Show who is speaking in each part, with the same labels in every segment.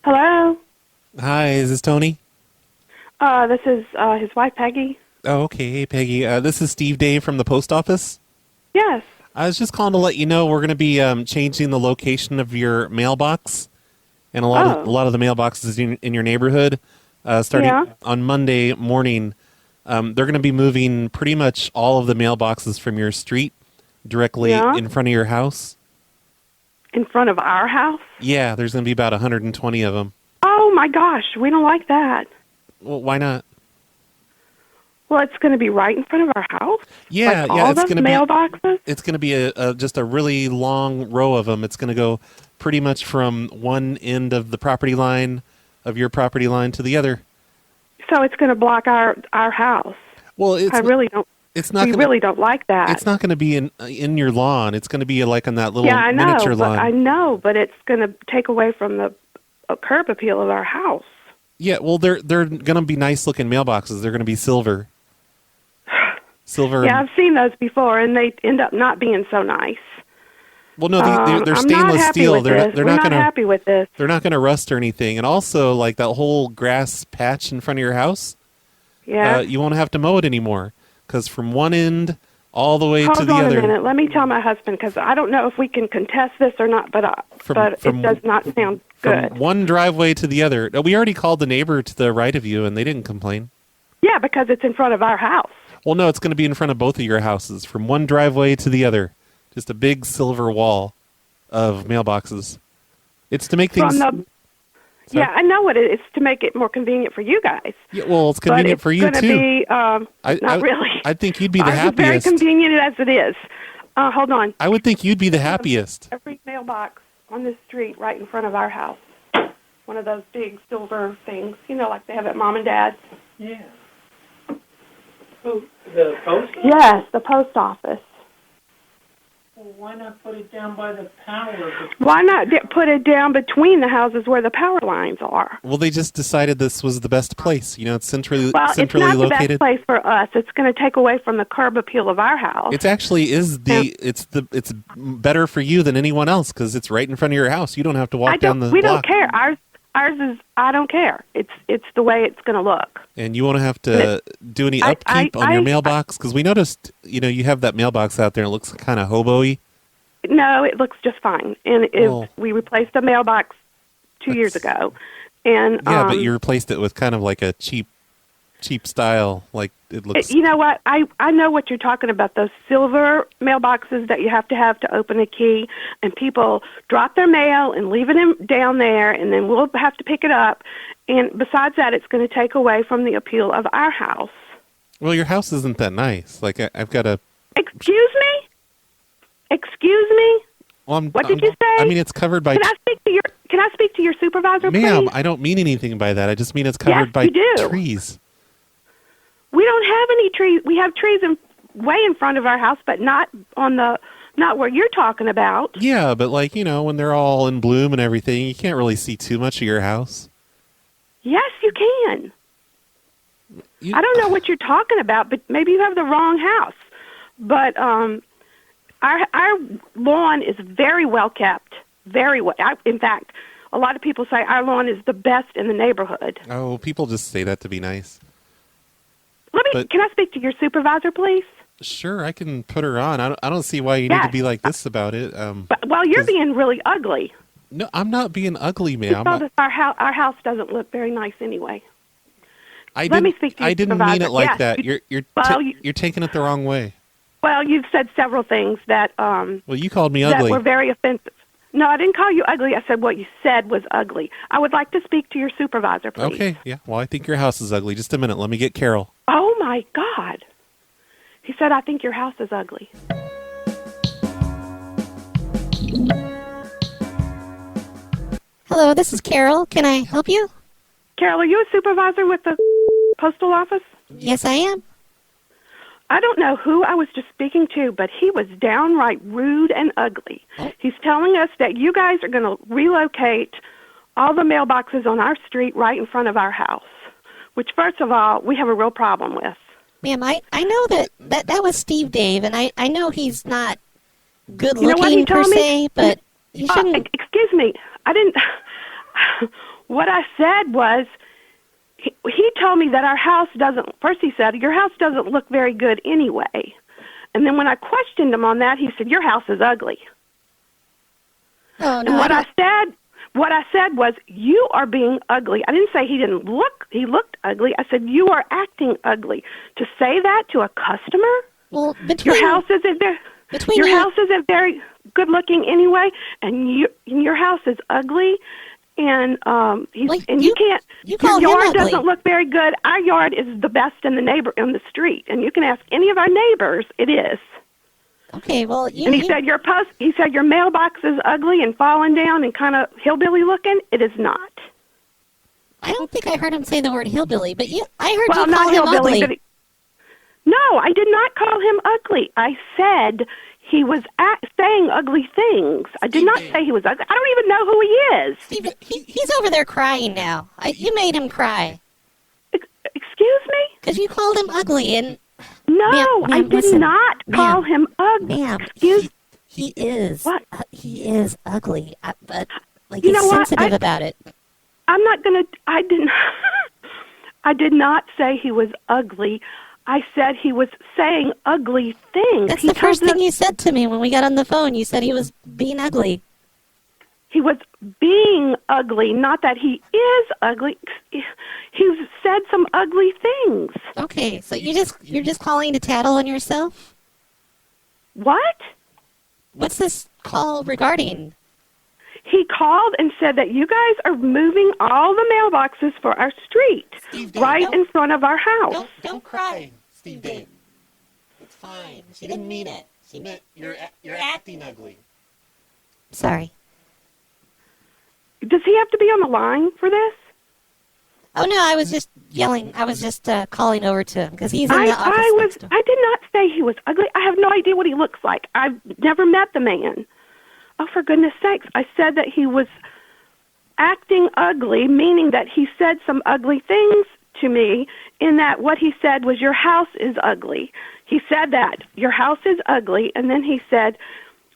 Speaker 1: Hello.
Speaker 2: Hi, is this Tony?
Speaker 1: This is his wife, Peggy.
Speaker 2: Oh, okay. Hey, Peggy. This is Stevedave from the post office.
Speaker 1: Yes.
Speaker 2: I was just calling to let you know we're going to be changing the location of your mailbox and a
Speaker 1: Oh.
Speaker 2: lot of the mailboxes in your neighborhood. Starting
Speaker 1: Yeah.
Speaker 2: on Monday morning, they're going to be moving pretty much all of the mailboxes from your street directly
Speaker 1: Yeah.
Speaker 2: in front of your house.
Speaker 1: In front of our house?
Speaker 2: Yeah, there's going to be about 120 of them.
Speaker 1: Oh my gosh, we don't like that.
Speaker 2: Well, why not?
Speaker 1: Well, it's going to be right in front of our house?
Speaker 2: Yeah,
Speaker 1: Like
Speaker 2: yeah,
Speaker 1: all
Speaker 2: it's
Speaker 1: those
Speaker 2: going to be.
Speaker 1: mailboxes?
Speaker 2: It's going to be just a really long row of them. It's going to go pretty much from one end of the property line of your property line to the other.
Speaker 1: So it's going to block our house.
Speaker 2: Well,
Speaker 1: I really don't.
Speaker 2: it's not
Speaker 1: We
Speaker 2: going to
Speaker 1: really don't like that.
Speaker 2: it's not going to be in your lawn. It's going to be like on that little
Speaker 1: Yeah, I
Speaker 2: miniature
Speaker 1: know, but
Speaker 2: lawn.
Speaker 1: but it's going to take away from the curb appeal of our house.
Speaker 2: Yeah, well, they're going to be nice looking mailboxes. They're going to be silver. Silver.
Speaker 1: Yeah, I've seen those before, and they end up not being so nice.
Speaker 2: Well, no, they're
Speaker 1: I'm not
Speaker 2: stainless
Speaker 1: happy
Speaker 2: steel.
Speaker 1: with this.
Speaker 2: They're
Speaker 1: We're
Speaker 2: not
Speaker 1: not
Speaker 2: going to
Speaker 1: happy with this.
Speaker 2: they're not going to rust or anything. And also, like that whole grass patch in front of your house.
Speaker 1: Yeah.
Speaker 2: You won't have to mow it anymore because from one end all the way to
Speaker 1: Hold
Speaker 2: the
Speaker 1: on
Speaker 2: other.
Speaker 1: a minute. Let me tell my husband because I don't know if we can contest this or not, but it does not sound
Speaker 2: From
Speaker 1: good.
Speaker 2: one driveway to the other. We already called the neighbor to the right of you, and they didn't complain.
Speaker 1: Yeah, because it's in front of our house.
Speaker 2: Well, no, it's going to be in front of both of your houses, from one driveway to the other. Just a big silver wall of mailboxes. It's to make things.
Speaker 1: Yeah, I know what it is to make it more convenient for you guys.
Speaker 2: Yeah, well, it's convenient for you
Speaker 1: But
Speaker 2: too.
Speaker 1: it's going to be not really.
Speaker 2: I think you'd be the
Speaker 1: Ours is very
Speaker 2: happiest.
Speaker 1: convenient as it is. Hold on.
Speaker 2: I would think you'd be the happiest.
Speaker 1: Every mailbox on this street right in front of our house. One of those big silver things, like they have at Mom and Dad's.
Speaker 3: Yeah. Oh, the post office?
Speaker 1: Yes, the post office.
Speaker 3: Well, why not put it down by the power?
Speaker 1: Why not put it down between the houses where the power lines are?
Speaker 2: Well, they just decided this was the best place. It's centrally
Speaker 1: Well,
Speaker 2: centrally
Speaker 1: it's not
Speaker 2: located.
Speaker 1: the best place for us. It's going to take away from the curb appeal of our house.
Speaker 2: It actually is it's better for you than anyone else because it's right in front of your house. You don't have to walk down the
Speaker 1: We
Speaker 2: block.
Speaker 1: don't care. Ours is. I don't care. It's the way it's going to look.
Speaker 2: And you won't have to do any upkeep on your mailbox because we noticed you have that mailbox out there and it looks kind of hobo-y.
Speaker 1: No, it looks just fine. And we replaced a mailbox 2 years ago, and
Speaker 2: yeah, but you replaced it with kind of like a cheap style. Like it looks.
Speaker 1: You know what? I know what you're talking about. Those silver mailboxes that you have to open a key, and people drop their mail and leave it down there, and then we'll have to pick it up. And besides that, it's going to take away from the appeal of our house.
Speaker 2: Well, your house isn't that nice. Like I've got a.
Speaker 1: Excuse me? Excuse me?
Speaker 2: Well,
Speaker 1: what did you say?
Speaker 2: I mean, it's covered by.
Speaker 1: Can I speak to your supervisor,
Speaker 2: Ma'am,
Speaker 1: please?
Speaker 2: I don't mean anything by that. I just mean it's covered by
Speaker 1: you do.
Speaker 2: trees.
Speaker 1: We don't have any trees. We have trees way in front of our house, but not where you're talking about.
Speaker 2: Yeah, but when they're all in bloom and everything, you can't really see too much of your house.
Speaker 1: Yes, you can. I don't know what you're talking about, but maybe you have the wrong house. But our lawn is very well kept. Very well. In fact, a lot of people say our lawn is the best in the neighborhood.
Speaker 2: Oh, people just say that to be nice.
Speaker 1: Can I speak to your supervisor, please?
Speaker 2: Sure, I can put her on. I don't see why you need to be like this about it.
Speaker 1: Well, you're being really ugly.
Speaker 2: No, I'm not being ugly, ma'am.
Speaker 1: Our house doesn't look very nice anyway.
Speaker 2: Let
Speaker 1: me speak to your
Speaker 2: I didn't
Speaker 1: supervisor.
Speaker 2: mean it like
Speaker 1: Yes,
Speaker 2: that. You're taking it the wrong way.
Speaker 1: Well, you've said several things that
Speaker 2: well, you called me ugly.
Speaker 1: that were very offensive. No, I didn't call you ugly. I said what you said was ugly. I would like to speak to your supervisor, please.
Speaker 2: Okay, yeah. Well, I think your house is ugly. Just a minute. Let me get Carol.
Speaker 1: Oh, my God. He said, I think your house is ugly.
Speaker 4: Hello, this is Carol. Can I help you?
Speaker 1: Carol, are you a supervisor with the postal office?
Speaker 4: Yes, I am.
Speaker 1: I don't know who I was just speaking to, but he was downright rude and ugly. He's telling us that you guys are going to relocate all the mailboxes on our street right in front of our house, which, first of all, we have a real problem with.
Speaker 4: Ma'am, I know that was Stevedave, and I know he's not good-looking
Speaker 1: You know what he
Speaker 4: per
Speaker 1: told me?
Speaker 4: se, but you shouldn't...
Speaker 1: Excuse me. I didn't... what I said was, he told me that our house doesn't, first he said, your house doesn't look very good anyway. And then when I questioned him on that, he said, your house is ugly.
Speaker 4: Oh, no,
Speaker 1: and what I said was, you are being ugly. I didn't say he looked ugly. I said, you are acting ugly. To say that to a customer?
Speaker 4: Well,
Speaker 1: your house isn't very good looking anyway, and your house is ugly, and you can't. Your yard doesn't look very good. Our yard is the best in the street, and you can ask any of our neighbors. It is.
Speaker 4: Okay, well,
Speaker 1: he said your mailbox is ugly and falling down and kind of hillbilly looking. It is not.
Speaker 4: I don't think I heard him say the word hillbilly, but I heard
Speaker 1: you
Speaker 4: call him ugly.
Speaker 1: No, I did not call him ugly. I said he was saying ugly things. I did not say he was ugly. I don't even know who he is.
Speaker 4: Steve, he's over there crying now. You made him cry.
Speaker 1: Excuse me?
Speaker 4: Because you called him ugly, and...
Speaker 1: No, I did not call him ugly.
Speaker 4: Ma'am, he is.
Speaker 1: What?
Speaker 4: He is ugly, but
Speaker 1: you know
Speaker 4: he's
Speaker 1: what?
Speaker 4: sensitive about it.
Speaker 1: I'm not going to... I did not say he was ugly. I said he was saying ugly things.
Speaker 4: That's the first thing you said to me when we got on the phone. You said he was being ugly.
Speaker 1: He was being ugly, not that he is ugly. He said some ugly things.
Speaker 4: Okay, so you're just calling to tattle on yourself?
Speaker 1: What?
Speaker 4: What's this call regarding?
Speaker 1: He called and said that you guys are moving all the mailboxes for our street, Steve, in front of our house.
Speaker 4: Don't cry, Stevedave. It's fine. She didn't mean it. She meant you're acting ugly. Sorry.
Speaker 1: Does he have to be on the line for this?
Speaker 4: Oh, no, I was just yelling. I was just calling over to him because he's in the office.
Speaker 1: I did not say he was ugly. I have no idea what he looks like. I've never met the man. Oh, for goodness sakes. I said that he was acting ugly, meaning that he said some ugly things to me, in that what he said was, your house is ugly. He said that, your house is ugly, and then he said,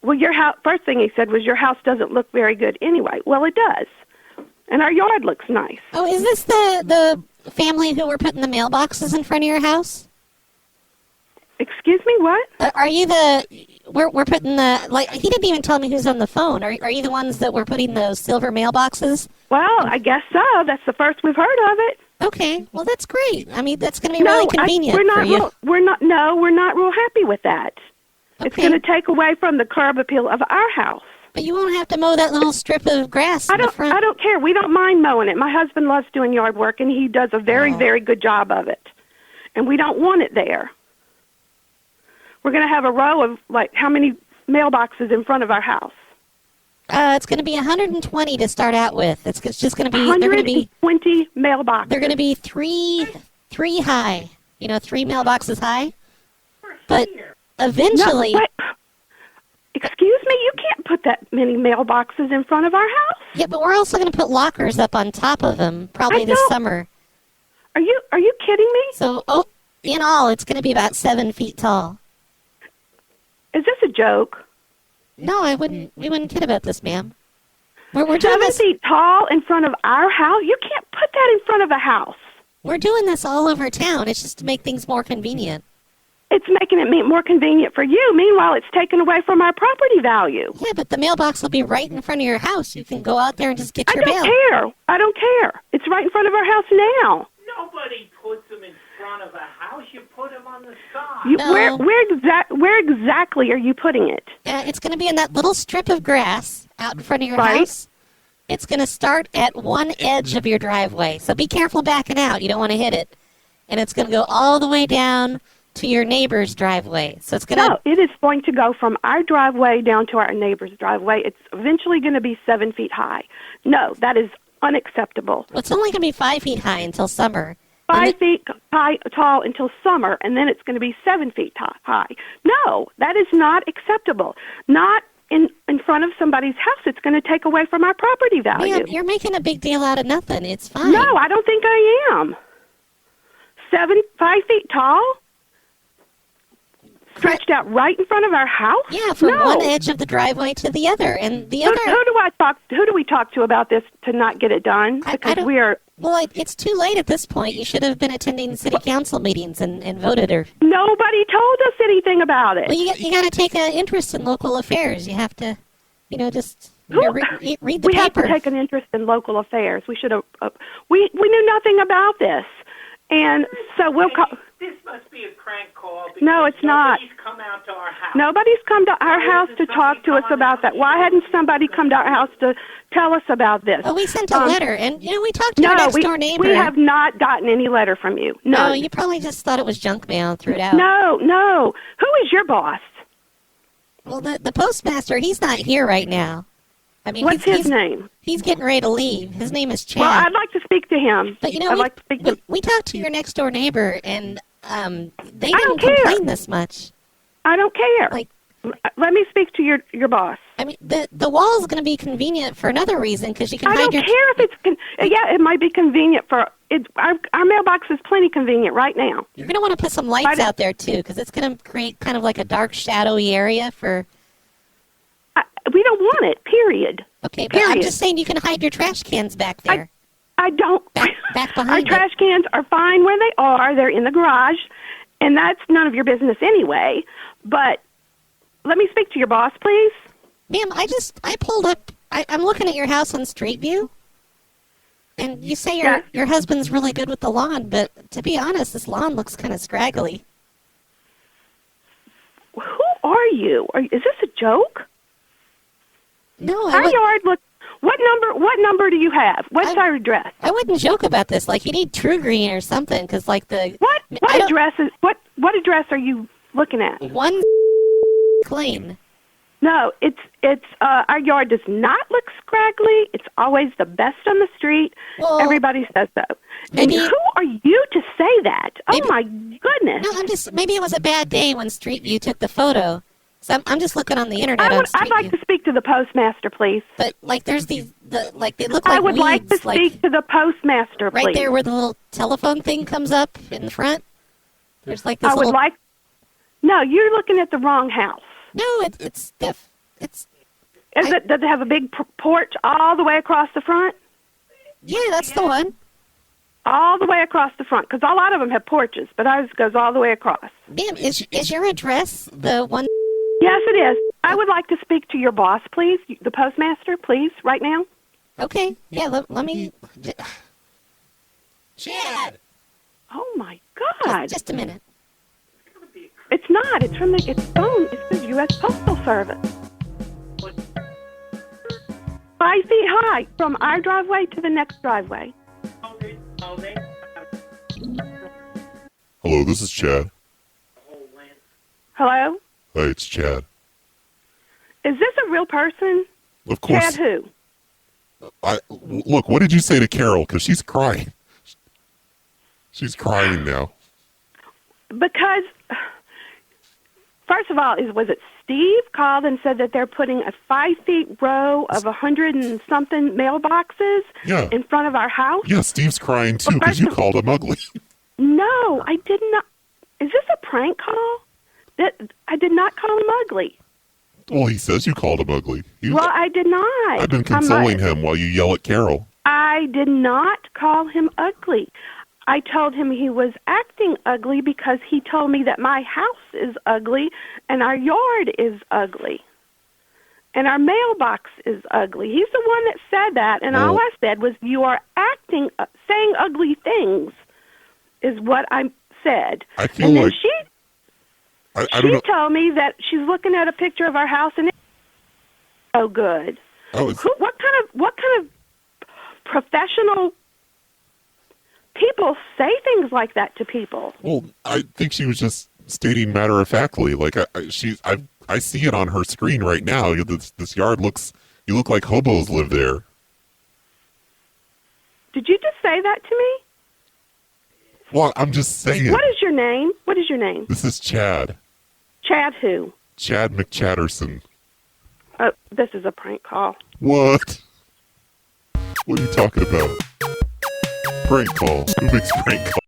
Speaker 1: well, first thing he said was, your house doesn't look very good anyway. Well, it does. And our yard looks nice.
Speaker 4: Oh, is this the family who were putting the mailboxes in front of your house?
Speaker 1: Excuse me, what?
Speaker 4: Are you we're putting he didn't even tell me who's on the phone. Are you the ones that were putting those silver mailboxes?
Speaker 1: Well, I guess so. That's the first we've heard of it.
Speaker 4: Okay, well, that's great. I mean, that's going to be really convenient for you.
Speaker 1: We're not real happy with that.
Speaker 4: Okay.
Speaker 1: It's going to take away from the curb appeal of our house.
Speaker 4: But you won't have to mow that little strip of grass in the front.
Speaker 1: I don't care. We don't mind mowing it. My husband loves doing yard work, and he does a very, very good job of it. And we don't want it there. We're going to have a row of, how many mailboxes in front of our house?
Speaker 4: It's going to be 120 to start out with. It's just going to be...
Speaker 1: 120 mailboxes.
Speaker 4: They're going to be three high. 3 mailboxes high. But eventually...
Speaker 1: No, excuse me, you can't put that many mailboxes in front of our house.
Speaker 4: Yeah, but we're also going to put lockers up on top of them, probably this summer.
Speaker 1: Are you kidding me?
Speaker 4: So, in all, it's going to be about 7 feet tall.
Speaker 1: Is this a joke?
Speaker 4: No, we wouldn't kid about this, ma'am. We're doing
Speaker 1: 7 feet tall in front of our house? You can't put that in front of a house.
Speaker 4: We're doing this all over town. It's just to make things more convenient.
Speaker 1: It's making it more convenient for you. Meanwhile, it's taken away from our property value.
Speaker 4: Yeah, but the mailbox will be right in front of your house. You can go out there and just get your mail.
Speaker 1: I don't care. It's right in front of our house now.
Speaker 3: Nobody puts them in front of a house. You put them on the side.
Speaker 4: No.
Speaker 1: Where exactly are you putting it?
Speaker 4: It's going to be in that little strip of grass out in front of your house. It's going to start at one edge of your driveway. So be careful backing out. You don't want to hit it. And it's going to go all the way down to your neighbor's driveway. So it's going to...
Speaker 1: No, it is going to go from our driveway down to our neighbor's driveway. It's eventually going to be 7 feet high. No, that is unacceptable.
Speaker 4: Well, it's only going to be 5 feet high until summer.
Speaker 1: 5 feet tall until summer, and then it's going to be 7 feet high. No, that is not acceptable. Not in front of somebody's house. It's going to take away from our property value.
Speaker 4: Man, you're making a big deal out of nothing. It's fine.
Speaker 1: No, I don't think I am. 5 feet tall? stretched out right in front of our house?
Speaker 4: Yeah, from
Speaker 1: No.
Speaker 4: one edge of the driveway to the other, and the
Speaker 1: Who
Speaker 4: other.
Speaker 1: do we talk to about this to not get it done?
Speaker 4: I
Speaker 1: Because
Speaker 4: don't-
Speaker 1: we are.
Speaker 4: Well, it's too late at this point. You should have been attending city council meetings and voted her.
Speaker 1: Nobody told us anything about it.
Speaker 4: Well, you got to take an interest in local affairs. You have to, just read the
Speaker 1: we
Speaker 4: paper.
Speaker 1: have to take an interest in local affairs. We should have. We knew nothing about this, and so we'll call.
Speaker 3: This must be a crank call. Because
Speaker 1: No, it's not.
Speaker 3: Nobody's come out to our house.
Speaker 1: Nobody's come to our
Speaker 3: Why
Speaker 1: house
Speaker 3: hasn't
Speaker 1: to talk to
Speaker 3: somebody
Speaker 1: us
Speaker 3: come
Speaker 1: about
Speaker 3: on
Speaker 1: that.
Speaker 3: and
Speaker 1: Why hadn't somebody come to our house to tell us about this?
Speaker 4: Oh, we sent a letter, and we talked to your
Speaker 1: No,
Speaker 4: next door neighbor.
Speaker 1: we have not gotten any letter from you.
Speaker 4: No,
Speaker 1: No,
Speaker 4: you probably just thought it was junk mail and threw it out.
Speaker 1: no. Who is your boss?
Speaker 4: Well, the postmaster, he's not here right now. I mean,
Speaker 1: What's his name?
Speaker 4: He's getting ready to leave. His name is Chad.
Speaker 1: Well, I'd like to speak to him.
Speaker 4: But
Speaker 1: I'd like to speak to.
Speaker 4: we talked to your next door neighbor, and they
Speaker 1: don't
Speaker 4: didn't
Speaker 1: care.
Speaker 4: complain this much.
Speaker 1: I don't care.
Speaker 4: Like,
Speaker 1: Let me speak to your boss.
Speaker 4: I mean, the wall is going to be convenient for another reason because you can
Speaker 1: I
Speaker 4: hide
Speaker 1: don't
Speaker 4: your.
Speaker 1: care if it's. Yeah, it might be convenient for. Our mailbox is plenty convenient right now.
Speaker 4: You're going to want to put some lights out there too, because it's going to create kind of like a dark, shadowy area for.
Speaker 1: We don't want it. Period.
Speaker 4: Okay, but I'm
Speaker 1: Period.
Speaker 4: just saying you can hide your trash cans back there.
Speaker 1: I don't.
Speaker 4: Back
Speaker 1: Our
Speaker 4: behind
Speaker 1: trash cans are fine where they are. They're in the garage, and that's none of your business anyway. But let me speak to your boss, please.
Speaker 4: Ma'am, I pulled up. I'm looking at your house on Street View, and you say your husband's really good with the lawn, but to be honest, this lawn looks kind of scraggly.
Speaker 1: Who are you? Is this a joke?
Speaker 4: No,
Speaker 1: Our yard looks. What number do you have? What's our address?
Speaker 4: I wouldn't joke about this. Like, you need True Green or something, because like the
Speaker 1: What address is what address are you looking at?
Speaker 4: one Lane.
Speaker 1: No, it's our yard does not look scraggly. It's always the best on the street.
Speaker 4: Well,
Speaker 1: Everybody says so. And
Speaker 4: maybe-
Speaker 1: who are you to say that?
Speaker 4: Maybe-
Speaker 1: Oh my goodness!
Speaker 4: No, maybe it was a bad day when Street View took the photo. So I'm just looking on the internet on Street
Speaker 1: I'd like
Speaker 4: View.
Speaker 1: to speak to the postmaster, please.
Speaker 4: But like, there's they look like
Speaker 1: I would like to
Speaker 4: weeds,
Speaker 1: speak to the postmaster, please.
Speaker 4: right there where the little telephone thing comes up in the front. There's like this
Speaker 1: I would
Speaker 4: little.
Speaker 1: like. No, you're looking at the wrong house.
Speaker 4: No, it's diff. It's
Speaker 1: Does it have a big porch all the way across the front?
Speaker 4: yeah, that's the one.
Speaker 1: All the way across the front, because a lot of them have porches, but ours goes all the way across.
Speaker 4: Ma'am, is your address the one?
Speaker 1: Yes, it is. I would like to speak to your boss, please, the postmaster, please, right now.
Speaker 4: Okay, yeah. Let me.
Speaker 2: Chad!
Speaker 1: Oh my God!
Speaker 4: Just a minute.
Speaker 1: It's not. It's from it's phone. It's the U.S. Postal Service. 5 feet high from our driveway to the next driveway.
Speaker 5: Hello, this is Chad.
Speaker 1: Hello?
Speaker 5: Hi, it's Chad.
Speaker 1: Is this a real person?
Speaker 5: Of course.
Speaker 1: Chad who?
Speaker 5: Look, what did you say to Carol? Because she's crying. She's crying now.
Speaker 1: Because, first of all, was it Steve called and said that they're putting a 5 feet row of 100 and something mailboxes
Speaker 5: Yeah.
Speaker 1: in front of our house?
Speaker 5: Yeah, Steve's crying too because you called him ugly.
Speaker 1: No, I did not. Is this a prank call? I did not call him ugly.
Speaker 5: Well, he says you called him ugly.
Speaker 1: Well, I did not.
Speaker 5: I've been consoling him while you yell at Carol.
Speaker 1: I did not call him ugly. I told him he was acting ugly because he told me that my house is ugly and our yard is ugly and our mailbox is ugly. He's the one that said that, and all I said was, you are acting, saying ugly things is what I said.
Speaker 5: I feel
Speaker 1: and then
Speaker 5: like... I don't know.
Speaker 1: she told me that she's looking at a picture of our house and it's so good. What kind of professional people say things like that to people?
Speaker 5: Well, I think she was just stating matter-of-factly. Like, I see it on her screen right now. This yard looks... You look like hobos live there.
Speaker 1: Did you just say that to me?
Speaker 5: Well, I'm just saying.
Speaker 1: What is your name? What is your name?
Speaker 5: This is Chad.
Speaker 1: Chad who?
Speaker 5: Chad McChatterson.
Speaker 1: Oh, this is a prank call.
Speaker 5: What? What are you talking about? Prank call. Who makes prank calls?